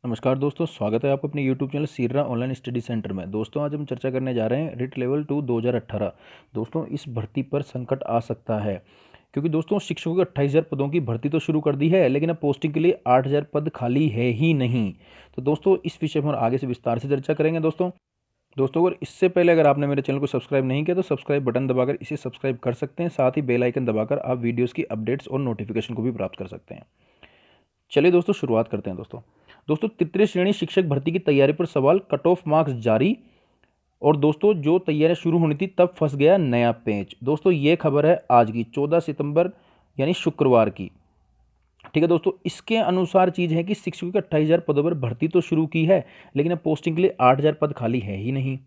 नमस्कार दोस्तों, स्वागत है आपको अपने YouTube चैनल सीरा ऑनलाइन स्टडी सेंटर में। दोस्तों आज हम चर्चा करने जा रहे हैं रिट लेवल 2 2018। दोस्तों इस भर्ती पर संकट आ सकता है क्योंकि दोस्तों शिक्षकों के 28,000 पदों की भर्ती तो शुरू कर दी है, लेकिन अब पोस्टिंग के लिए 8,000 पद खाली है ही नहीं। तो दोस्तों इस विषय पर आगे से विस्तार से चर्चा करेंगे। दोस्तों अगर इससे पहले अगर आपने मेरे चैनल को सब्सक्राइब नहीं किया तो सब्सक्राइब बटन दबाकर इसे सब्सक्राइब कर सकते हैं। साथ ही बेल आइकन दबाकर आप वीडियोज़ की अपडेट्स और नोटिफिकेशन को भी प्राप्त कर सकते हैं। चलिए दोस्तों शुरुआत करते हैं। दोस्तों तृतीय श्रेणी शिक्षक भर्ती की तैयारी पर सवाल, कट ऑफ मार्क्स जारी। और दोस्तों जो तैयारी शुरू होनी थी तब फंस गया नया पेच। दोस्तों ये खबर है आज की 14 सितंबर यानी शुक्रवार की। ठीक है दोस्तों, इसके अनुसार चीज़ है कि शिक्षकों के 28,000 पदों पर भर्ती तो शुरू की है, लेकिन अब पोस्टिंग के लिए 8,000 पद खाली है ही नहीं।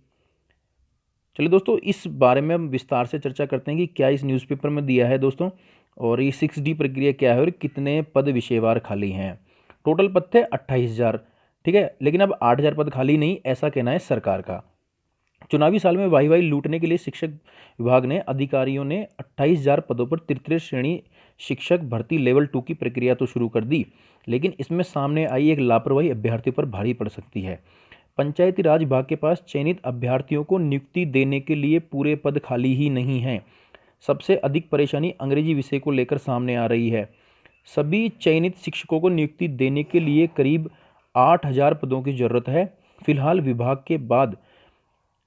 चलिए दोस्तों इस बारे में हम विस्तार से चर्चा करते हैं कि क्या इस न्यूज़पेपर में दिया है दोस्तों, और ये 6D प्रक्रिया क्या है और कितने पद विषयवार खाली हैं। टोटल पद थे 28,000, ठीक है, लेकिन अब 8,000 पद खाली नहीं, ऐसा कहना है सरकार का। चुनावी साल में वाही लूटने के लिए शिक्षक विभाग ने अधिकारियों ने 28,000 पदों पर तृतीय श्रेणी शिक्षक भर्ती लेवल 2 की प्रक्रिया तो शुरू कर दी, लेकिन इसमें सामने आई एक लापरवाही अभ्यर्थियों पर भारी पड़ सकती है। पंचायती राज विभाग के पास चयनित अभ्यर्थियों को नियुक्ति देने के लिए पूरे पद खाली ही नहीं हैं। सबसे अधिक परेशानी अंग्रेजी विषय को लेकर सामने आ रही है। सभी चयनित शिक्षकों को नियुक्ति देने के लिए करीब 8,000 पदों की जरूरत है। फिलहाल विभाग के बाद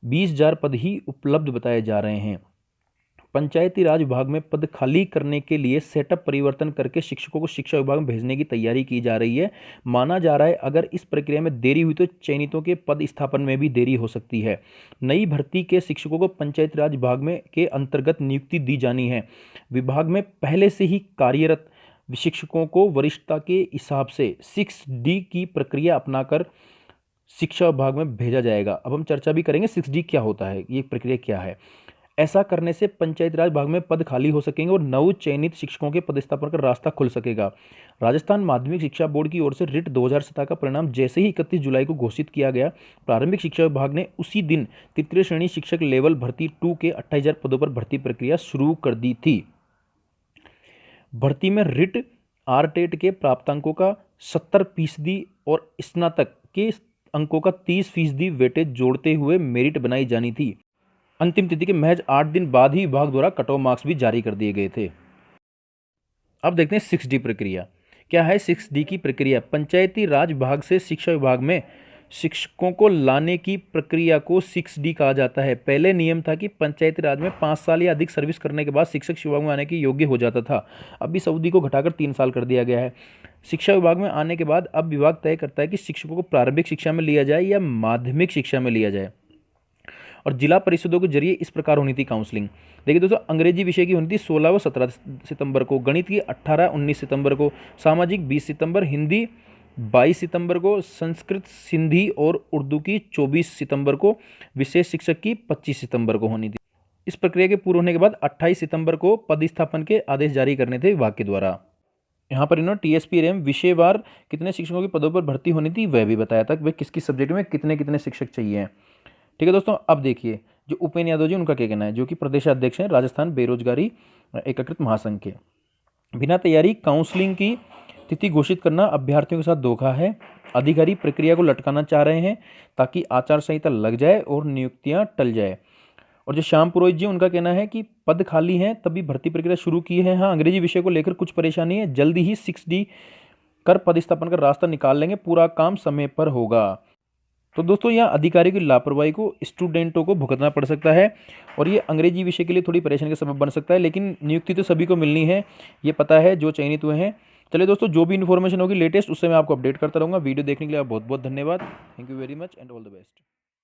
20,000 पद ही उपलब्ध बताए जा रहे हैं। पंचायती राज विभाग में पद खाली करने के लिए सेटअप परिवर्तन करके शिक्षकों को शिक्षा विभाग में भेजने की तैयारी की जा रही है। माना जा रहा है अगर इस प्रक्रिया में देरी हुई तो चयनितों के पद स्थापन में भी देरी हो सकती है। नई भर्ती के शिक्षकों को पंचायती राज विभाग में के अंतर्गत नियुक्ति दी जानी है। विभाग में पहले से ही कार्यरत शिक्षकों को वरिष्ठता के हिसाब से 6D की प्रक्रिया अपनाकर शिक्षा विभाग में भेजा जाएगा। अब हम चर्चा भी करेंगे 6D क्या होता है, ये प्रक्रिया क्या है। ऐसा करने से पंचायत राज विभाग में पद खाली हो सकेंगे और नव चयनित शिक्षकों के पदस्थापन का रास्ता खुल सकेगा। राजस्थान माध्यमिक शिक्षा बोर्ड की ओर से रिट 2017 का परिणाम जैसे ही 31 जुलाई को घोषित किया गया, प्रारंभिक शिक्षा विभाग ने उसी दिन तृतीय श्रेणी शिक्षक लेवल भर्ती 2 के 28,000 पदों पर भर्ती प्रक्रिया शुरू कर दी थी। भर्ती में रिट आरटेट के प्राप्तांकों का 70% और स्नातक के अंकों का 30% वेटेज जोड़ते हुए मेरिट बनाई जानी थी। अंतिम तिथि के महज 8 दिन बाद ही विभाग द्वारा कट ऑफ मार्क्स भी जारी कर दिए गए थे। अब देखते हैं 6D प्रक्रिया क्या है। 6D की प्रक्रिया पंचायती राज विभाग से शिक्षा विभाग में शिक्षकों को लाने की प्रक्रिया को 6D कहा जाता है। पहले नियम था कि पंचायती राज में 5 साल या अधिक सर्विस करने के बाद शिक्षक विभाग में आने के योग्य हो जाता था। अब इस अवधि को घटाकर 3 साल कर दिया गया है। शिक्षा विभाग में आने के बाद अब विभाग तय करता है कि शिक्षकों को प्रारंभिक शिक्षा में लिया जाए या माध्यमिक शिक्षा में लिया जाए, और जिला परिषदों के जरिए इस प्रकार होनी थी काउंसलिंग। देखिए दोस्तों, अंग्रेजी विषय की होनी थी 16 व 17 सितंबर को, गणित की 18-19 सितंबर को, सामाजिक 20 सितंबर, हिंदी 22 सितंबर को, संस्कृत, सिंधी और उर्दू की 24 सितंबर को, विशेष शिक्षक की 25 सितंबर को होनी थी। इस प्रक्रिया के पूर्ण होने के बाद 28 सितंबर को पदस्थापन के आदेश जारी करने थे विभाग के द्वारा। यहाँ पर इन्होंने TSP रेम विषयवार कितने शिक्षकों के पदों पर भर्ती होनी थी वह भी बताया था कि वे किस किस सब्जेक्ट में कितने कितने शिक्षक चाहिए। ठीक है दोस्तों, अब देखिए जो उपेन्द्र यादव जी उनका क्या कहना है, जो कि प्रदेशाध्यक्ष हैं राजस्थान बेरोजगारी एकीकृत महासंघ के। बिना तैयारी काउंसलिंग की तिथि घोषित करना अभ्यर्थियों के साथ धोखा है। अधिकारी प्रक्रिया को लटकाना चाह रहे हैं ताकि आचार संहिता लग जाए और नियुक्तियां टल जाए। और जो श्याम पुरोहित जी उनका कहना है कि पद खाली हैं तभी भर्ती प्रक्रिया शुरू की है। हाँ, अंग्रेजी विषय को लेकर कुछ परेशानी है, जल्दी ही 6D कर पदस्थापन का रास्ता निकाल लेंगे, पूरा काम समय पर होगा। तो दोस्तों यहाँ अधिकारी की लापरवाही को स्टूडेंटों को भुगतना पड़ सकता है और ये अंग्रेजी विषय के लिए थोड़ी परेशानी का सबब बन सकता है, लेकिन नियुक्ति तो सभी को मिलनी है, ये पता है जो चयनित हुए हैं। चलिए दोस्तों, जो भी इन्फॉर्मेशन होगी लेटेस्ट उससे मैं आपको अपडेट करता रहूँगा। वीडियो देखने के लिए आप बहुत बहुत धन्यवाद। Thank you very much and all the best.